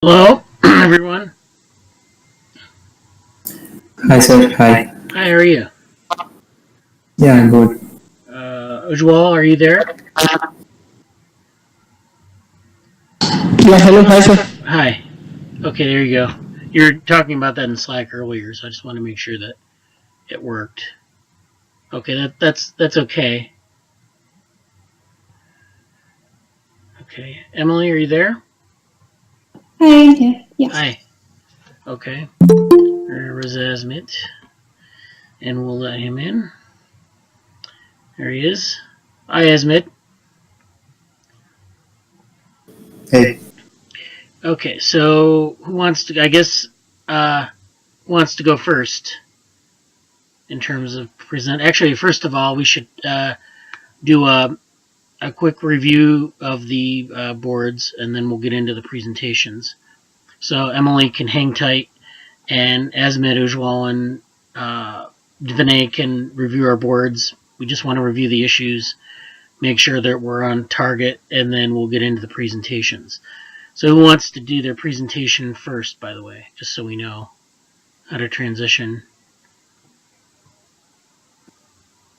Hello, everyone. Hi, sir. Hi. Hi, how are you? Yeah, good. Ujwal, are you there? Yeah, hello, hi sir. Hi. Okay, there you go. You were talking about that in Slack earlier, so I just want to make sure that it worked. Okay, that's okay. Okay, Emily, are you there? Hi, yeah, yes. Hi. Okay. There's Asmit, and we'll let him in. There he is. Hi, Asmit. Hey. Okay, so who wants to? I guess who wants to go first in terms of present? Actually, first of all, we should do a quick review of the boards, and then we'll get into the presentations. So Emily can hang tight, and Asmit, Ujwal, and Vinay can review our boards. We just want to review the issues, make sure that we're on target, and then we'll get into the presentations. So who wants to do their presentation first, by the way, just so we know how to transition?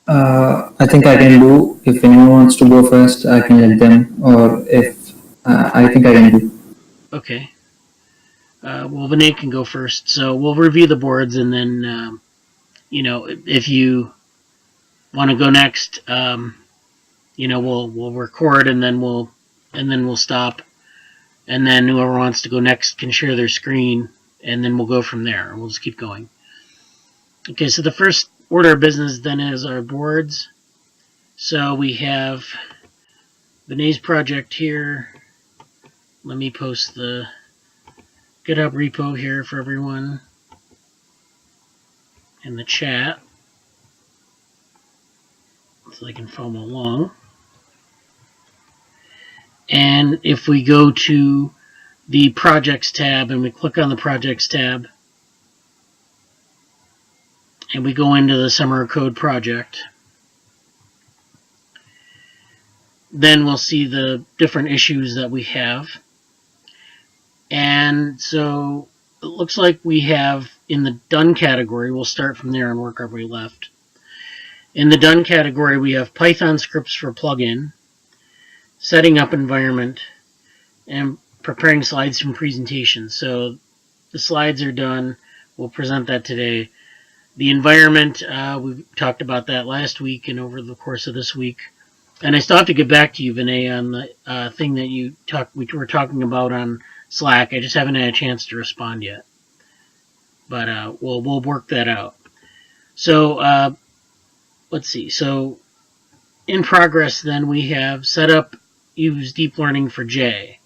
I think I can do. If anyone wants to go first, I can let them. Or if I think I can do. Okay. Well, Vinay can go first. So we'll review the boards, and then, if you want to go next, we'll record, and then we'll stop, and then whoever wants to go next can share their screen, and then we'll go from there. We'll just keep going. Okay, so the first order of business then is our boards. So we have Vinay's project here. Let me post the GitHub repo here for everyone in the chat so they can follow along. And if we go to the projects tab and we click on the projects tab and we go into the Summer of Code project, then we'll see the different issues that we have. And so it looks like we have in the done category, we'll start from there and work our way left. In the done category, we have Python scripts for plugin, setting up environment, and preparing slides from presentations. So the slides are done. We'll present that today. The environment, we talked about that last week and over the course of this week. And I still have to get back to you, Vinay, on the thing that we were talking about on Slack. I just haven't had a chance to respond yet. But we'll work that out. So let's see. So in progress, then we have set up use deep learning for J.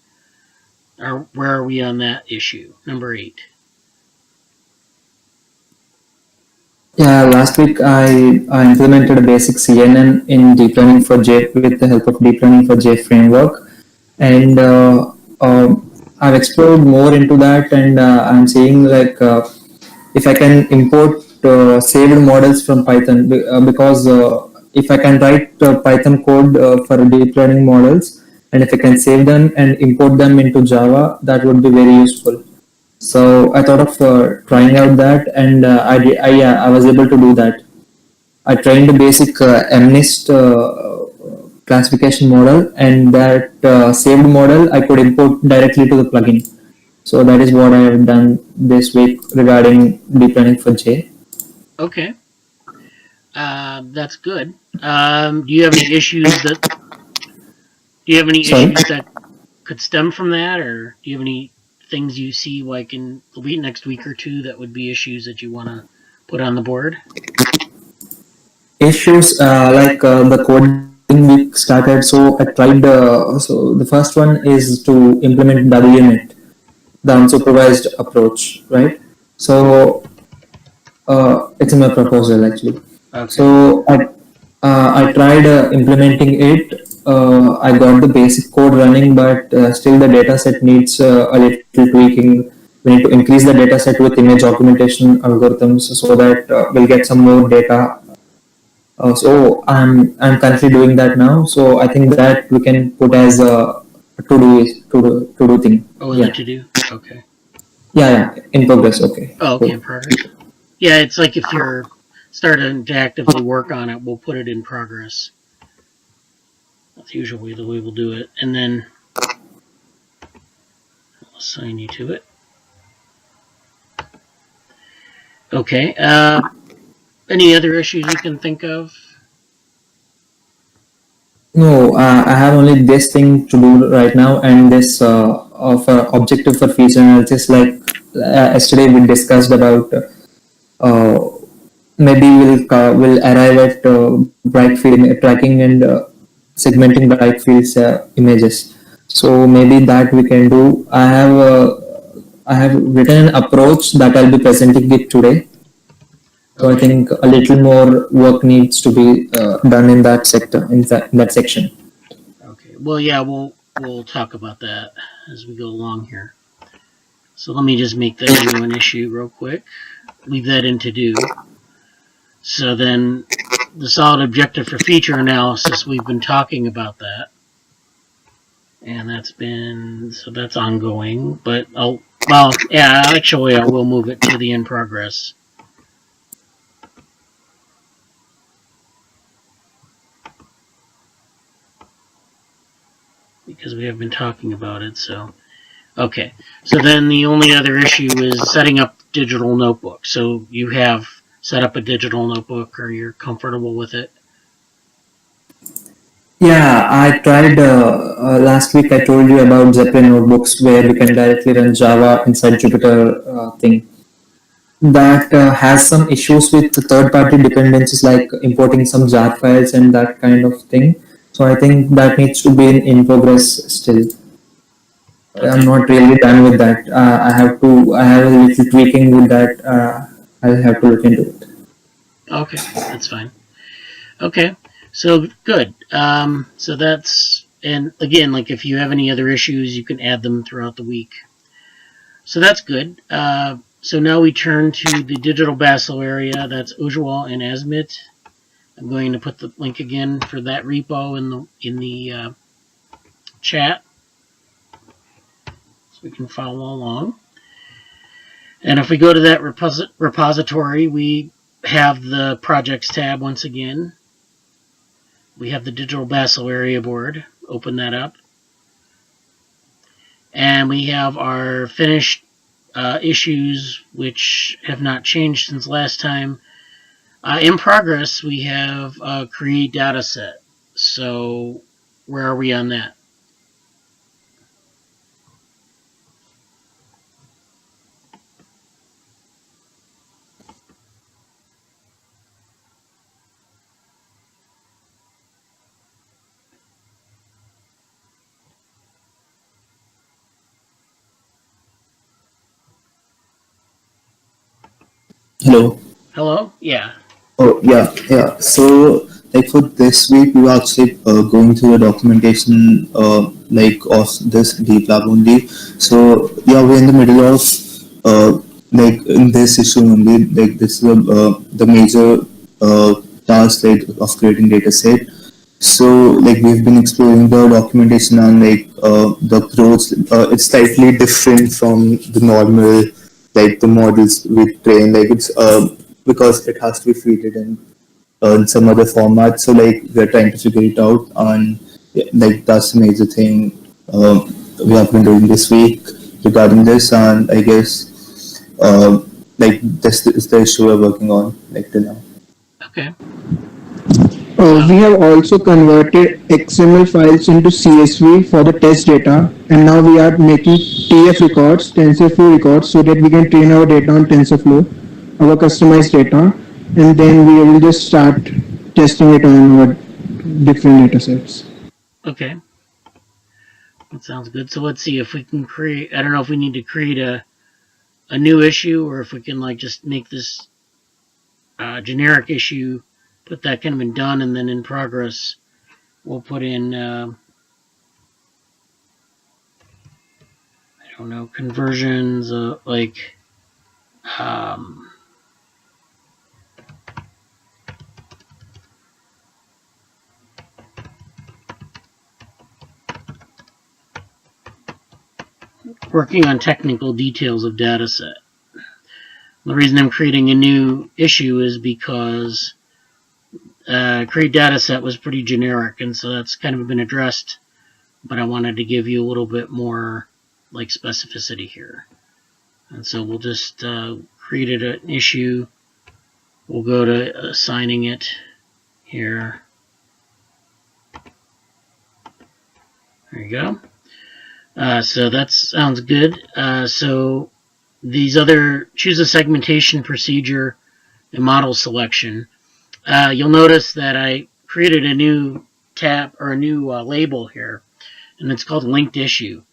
Where are we on that issue? Number 8. Yeah, last week I implemented a basic CNN in deep learning for J with the help of deep learning for J framework, and I've explored more into that, and I'm seeing like if I can import saved models from Python because if I can write Python code for deep learning models, and if I can save them and import them into Java, that would be very useful. So I thought of trying out that, and I was able to do that. I trained a basic MNIST classification model, and that saved model I could import directly to the plugin. So that is what I have done this week regarding deep learning for J. Okay. That's good. Do you have any issues Sorry. that could stem from that, or do you have any things you see like in the next week or two that would be issues that you want to put on the board? Issues like the coding week started, so I tried. So the first one is to implement WUnit, the unsupervised approach, right? So it's in my proposal actually. Okay. So I tried implementing it. I got the basic code running, but still the data set needs a little tweaking. We need to increase the data set with image augmentation algorithms so that we'll get some more data. So I'm currently doing that now. So I think that we can put as to do thing. Oh, in the Yeah. to-do? Okay. Yeah, in progress. Okay, Oh, okay, in cool. progress. Yeah, it's like if you're starting to actively work on it, we'll put it in progress. That's usually the way we'll do it. And then I'll assign you to it. Okay. Any other issues you can think of? No, I have only this thing to do right now, and this of objective for feature analysis. Like yesterday, we discussed about uh, maybe we'll arrive at bright field tracking and segmenting bright fields images. So maybe that we can do. I have written an approach that I'll be presenting it today. So I Okay. think a little more work needs to be done in that sector, in that section. Okay. Well, yeah, we'll talk about that as we go along here. So let me just make that into an issue real quick. Leave that in to do. So then the solid objective for feature analysis, we've been talking about that. And that's ongoing, but actually I will move it to the in progress. Because we have been talking about it, so. Okay, so then the only other issue is setting up digital notebook. So you have set up a digital notebook or you're comfortable with it? Yeah, I tried last week. I told you about Zeppelin notebooks where we can directly run Java inside Jupyter thing. That has some issues with the third-party dependencies like importing some jar files and that kind of thing. So I think that needs to be in progress still. I'm Okay. not really done with that. I have a little tweaking with that. I'll have to look into it. Okay, that's fine. Okay, so good. So that's, and again, like if you have any other issues, you can add them throughout the week. So that's good. So now we turn to the digital Basel area. That's Ujwal and Asmit. I'm going to put the link again for that repo in the chat so we can follow along. And if we go to that repository, we have the projects tab once again. We have the digital Basel area board. Open that up. And we have our finished issues, which have not changed since last time. In progress, we have create data set. So where are we on that? Hello. Hello? Yeah. Oh, yeah, yeah. So, like for this week, we were actually going through the documentation, like of this deep lab only. So, yeah, we're in the middle of, like in this issue only. Like this is the major task, like of creating data set. So, like we've been exploring the documentation and like the approach. It's slightly different from the normal, like the models we train. Like it's because it has to be treated in some other format. So like we're trying to figure it out, and yeah, like that's the major thing we have been doing this week regarding this. And I guess like this is the issue we're working on like till now. Okay. We have also converted XML files into CSV for the test data, and now we are making TF records, TensorFlow records, so that we can train our data on TensorFlow, our customized data, and then we will just start testing it on our different data sets. Okay. That sounds good. So let's see if we can create. I don't know if we need to create a new issue or if we can like just make this generic issue, put that kind of in done, and then in progress we'll put in I don't know, conversions like um, working on technical details of dataset. The reason I'm creating a new issue is because create dataset was pretty generic, and so that's kind of been addressed, but I wanted to give you a little bit more like specificity here. And so we'll just create an issue. We'll go to assigning it here. There you go. So that sounds good. So these other, choose a segmentation procedure and model selection. You'll notice that I created a new tab or a new label here, and it's called linked issue.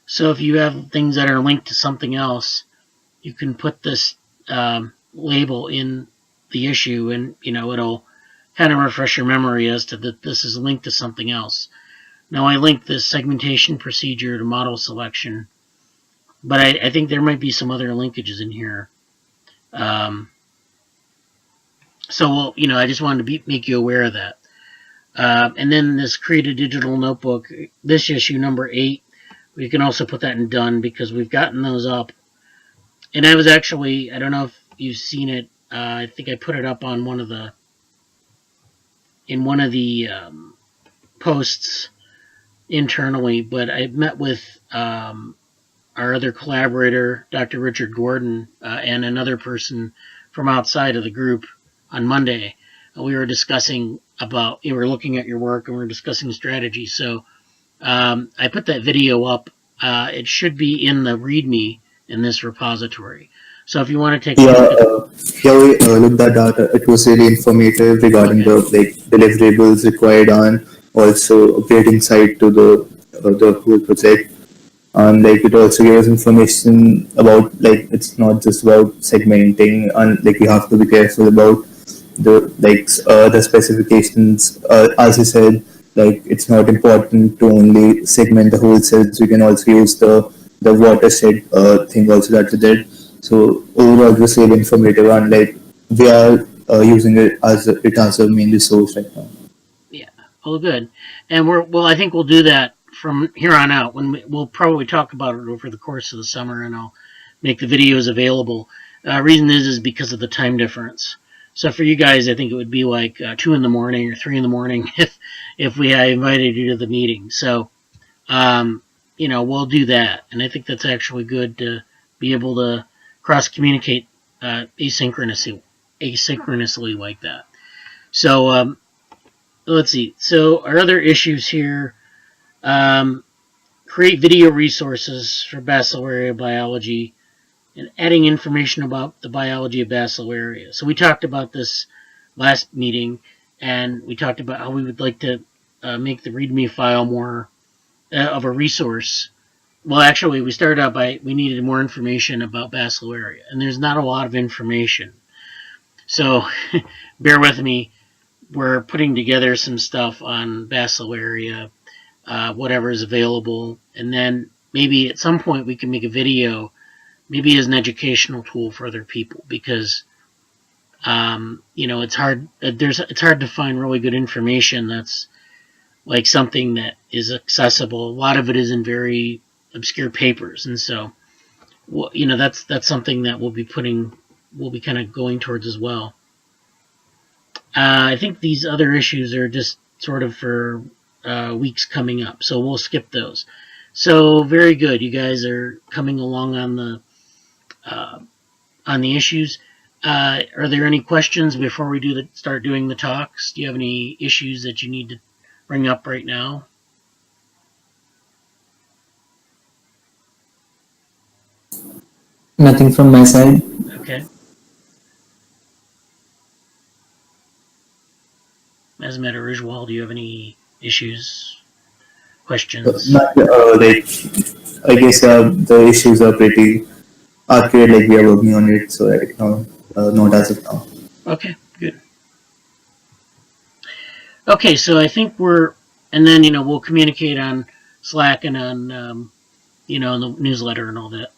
So if you have things that are linked to something else, you can put this label in the issue, and it'll kind of refresh your memory as to that this is linked to something else. Now I linked this segmentation procedure to model selection, but I think there might be some other linkages in here. So I just wanted to make you aware of that. And then this create a digital notebook, this issue number 8, we can also put that in done because we've gotten those up. And I was actually, I don't know if you've seen it, I think I put it up on one of the posts internally, but I met with our other collaborator, Dr. Richard Gordon, and another person from outside of the group on Monday. We were discussing about, we were looking at your work and we were discussing strategy. So I put that video up. It should be in the README in this repository. So if you want to take a look at we looked that out. It was really informative regarding the deliverables required on also updating side to the whole project. And it also gives information about it's not just about segmenting, and we have to be careful about the specifications. As you said, it's not important to only segment the whole cells. We can also use the watershed thing also that we did. So overall, it was really informative, and we are using it as a main resource right now. Yeah, all good. And I think we'll do that from here on out. We'll probably talk about it over the course of the summer, and I'll make the videos available. Reason is because of the time difference. So for you guys, I think it would be 2 in the morning or 3 in the morning if I invited you to the meeting. So, we'll do that. And I think that's actually good to be able to cross-communicate asynchronously like that. So, let's see. So our other issues here, create video resources for bacillary biology and adding information about the biology of bacillary. So we talked about this last meeting, and we talked about how we would like to make the README file more of a resource. Well, actually, we started out by we needed more information about bacillary, and there's not a lot of information. So bear with me. We're putting together some stuff on bacillary, whatever is available, and then maybe at some point we can make a video, maybe as an educational tool for other people, because it's hard. It's hard to find really good information that's something that is accessible. A lot of it is in very obscure papers, and so that's something that we'll be kind of going towards as well. I think these other issues are just sort of for weeks coming up, so we'll skip those. So very good, you guys are coming along on the issues. Are there any questions before we start doing the talks? Do you have any issues that you need to bring up right now? Nothing from my side. Okay. As a matter of Rijwal, do you have any issues, questions? I guess the issues are pretty accurate. We are working on it, so right now, not as of now. Okay, good. Okay, so I think and then we'll communicate on Slack and on the newsletter and all that.